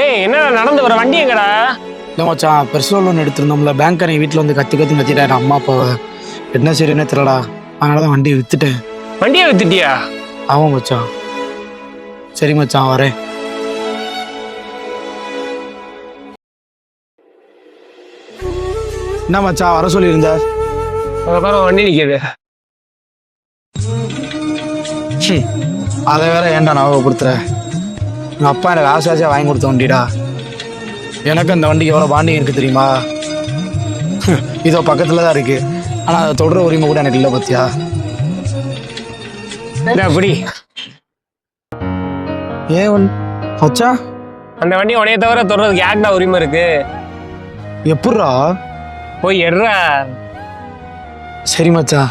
ஏய் என்ன நடந்து வர வண்டி எங்கடா? இல்லை மச்சான், பெருசாக லோன் எடுத்திருந்தோம்ல, பேங்க்கரை வீட்டில் வந்து கத்திட்டாரு அம்மா அப்பாவை. என்ன சரி என்ன தெரியலடா, அதனால தான் வண்டியை விற்றுட்டேன். வண்டியை வித்துட்டியா? ஆமாம் மச்சான். சரி மச்சான், வரேன். என்ன மச்சான் வர சொல்லியிருந்த? அப்புறம் வண்டி நிற்கிது. அதை வேற ஏன்டா ஞாபகப்படுத்துற? எங்கள் அப்பா எனக்கு ஆசை வாங்கி கொடுத்த வண்டிடா. எனக்கு அந்த வண்டிக்கு எவ்வளோ பாண்டிங் இருக்குது தெரியுமா? இதோ பக்கத்தில் தான் இருக்குது, ஆனால் அதை தொடர உரிமை கூட எனக்கு இல்லை பத்தியா? அப்படி ஏன் மச்சா அந்த வண்டி உனைய தவிர தொடர்றதுக்கு யாருக்குடா உரிமை இருக்கு? எப்பட்றா? போய் எடுறா. சரி மச்சான்.